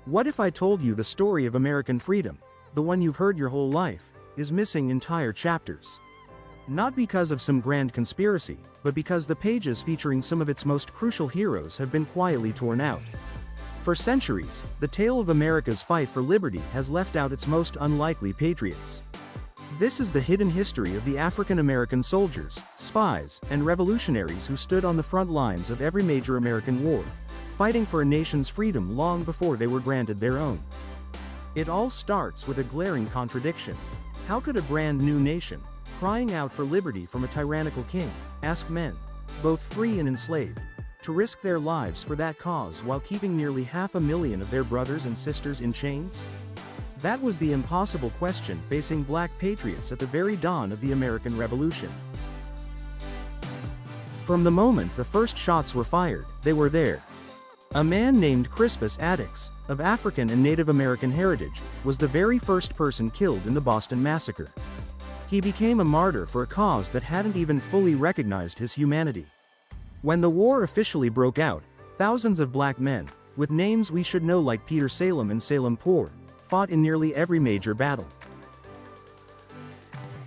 What if I told you the story of American freedom, the one you've heard your whole life, is missing entire chapters? Not because of some grand conspiracy, but because the pages featuring some of its most crucial heroes have been quietly torn out. For centuries, the tale of America's fight for liberty has left out its most unlikely patriots. This is the hidden history of the African American soldiers, spies, and revolutionaries who stood on the front lines of every major American war, fighting for a nation's freedom long before they were granted their own. It all starts with a glaring contradiction. How could a brand new nation, crying out for liberty from a tyrannical king, ask men, both free and enslaved, to risk their lives for that cause while keeping nearly 500,000 of their brothers and sisters in chains? That was the impossible question facing black patriots at the very dawn of the American Revolution. From the moment the first shots were fired, they were there. A man named Crispus Attucks, of African and Native American heritage, was the very first person killed in the Boston Massacre. He became a martyr for a cause that hadn't even fully recognized his humanity. When the war officially broke out, thousands of black men, with names we should know like Peter Salem and Salem Poor, fought in nearly every major battle.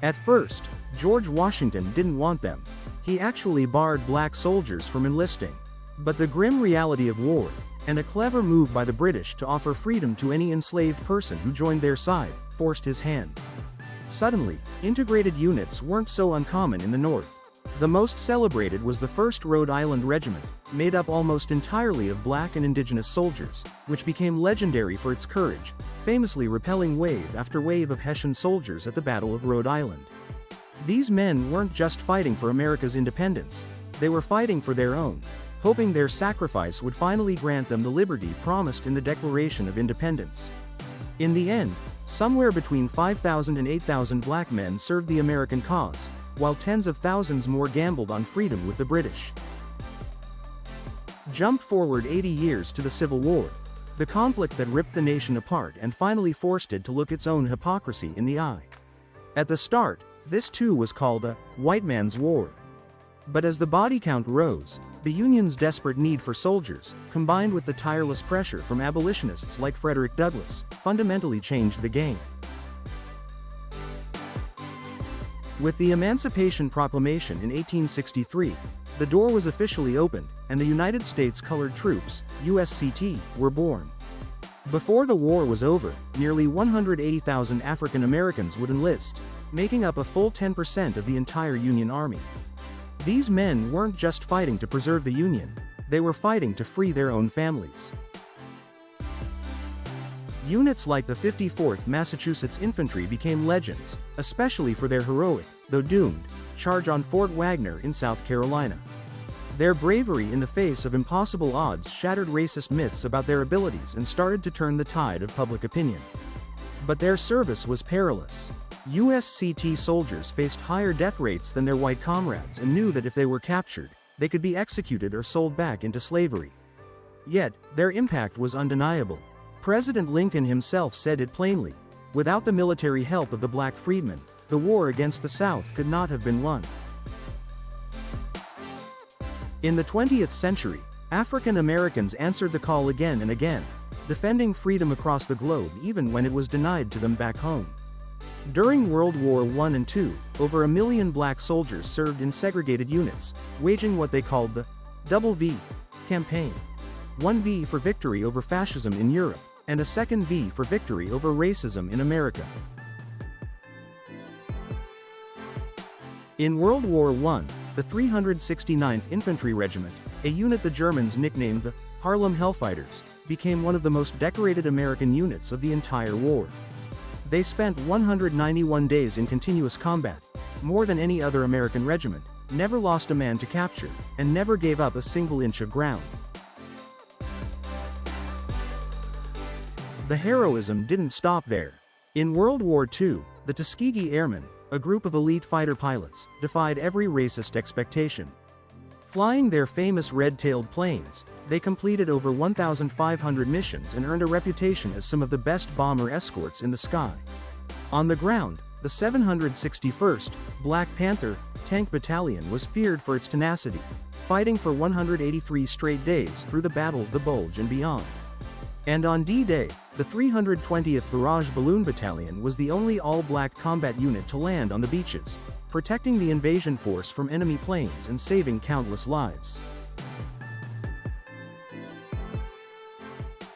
At first, George Washington didn't want them. He actually barred black soldiers from enlisting. But the grim reality of war, and a clever move by the British to offer freedom to any enslaved person who joined their side, forced his hand. Suddenly, integrated units weren't so uncommon in the North. The most celebrated was the 1st Rhode Island Regiment, made up almost entirely of black and indigenous soldiers, which became legendary for its courage, famously repelling wave after wave of Hessian soldiers at the Battle of Rhode Island. These men weren't just fighting for America's independence, they were fighting for their own, hoping their sacrifice would finally grant them the liberty promised in the Declaration of Independence. In the end, somewhere between 5,000 and 8,000 black men served the American cause, while tens of thousands more gambled on freedom with the British. Jump forward 80 years to the Civil War, the conflict that ripped the nation apart and finally forced it to look its own hypocrisy in the eye. At the start, this too was called a white man's war. But as the body count rose, the Union's desperate need for soldiers, combined with the tireless pressure from abolitionists like Frederick Douglass, fundamentally changed the game. With the Emancipation Proclamation in 1863, the door was officially opened, and the United States Colored Troops, USCT, were born. Before the war was over, nearly 180,000 African Americans would enlist, making up a full 10% of the entire Union Army. These men weren't just fighting to preserve the Union, they were fighting to free their own families. Units like the 54th Massachusetts Infantry became legends, especially for their heroic, though doomed, charge on Fort Wagner in South Carolina. Their bravery in the face of impossible odds shattered racist myths about their abilities and started to turn the tide of public opinion. But their service was perilous. USCT soldiers faced higher death rates than their white comrades and knew that if they were captured, they could be executed or sold back into slavery. Yet, their impact was undeniable. President Lincoln himself said it plainly: without the military help of the black freedmen, the war against the South could not have been won. In the 20th century, African Americans answered the call again and again, defending freedom across the globe even when it was denied to them back home. During World War I and II, over 1 million black soldiers served in segregated units, waging what they called the Double V campaign. One V for victory over fascism in Europe, and a second V for victory over racism in America. In World War I, the 369th Infantry Regiment, a unit the Germans nicknamed the Harlem Hellfighters, became one of the most decorated American units of the entire war. They spent 191 days in continuous combat, more than any other American regiment, never lost a man to capture, and never gave up a single inch of ground. The heroism didn't stop there. In World War II, the Tuskegee Airmen, a group of elite fighter pilots, defied every racist expectation. Flying their famous red-tailed planes, they completed over 1,500 missions and earned a reputation as some of the best bomber escorts in the sky. On the ground, the 761st Black Panther Tank Battalion was feared for its tenacity, fighting for 183 straight days through the Battle of the Bulge and beyond. And on D-Day, the 320th Barrage Balloon Battalion was the only all-black combat unit to land on the beaches, protecting the invasion force from enemy planes and saving countless lives.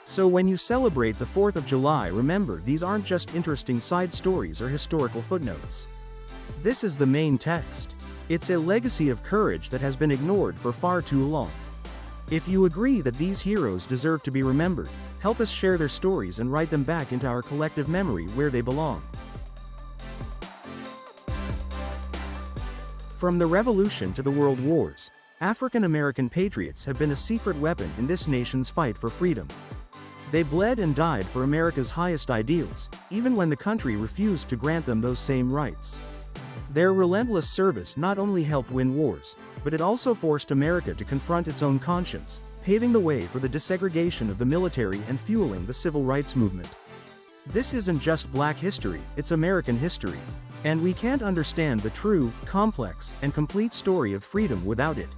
So when you celebrate the 4th of July, remember, these aren't just interesting side stories or historical footnotes. This is the main text. It's a legacy of courage that has been ignored for far too long. If you agree that these heroes deserve to be remembered, help us share their stories and write them back into our collective memory where they belong. From the Revolution to the World Wars, African American patriots have been a secret weapon in this nation's fight for freedom. They bled and died for America's highest ideals, even when the country refused to grant them those same rights. Their relentless service not only helped win wars, but it also forced America to confront its own conscience, paving the way for the desegregation of the military and fueling the civil rights movement. This isn't just Black history, it's American history. And we can't understand the true, complex, and complete story of freedom without it.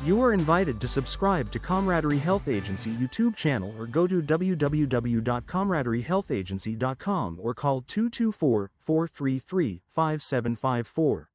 You are invited to subscribe to Camaraderie Health Agency YouTube channel or go to www.camaraderiehealthagency.com or call 224-433-5754.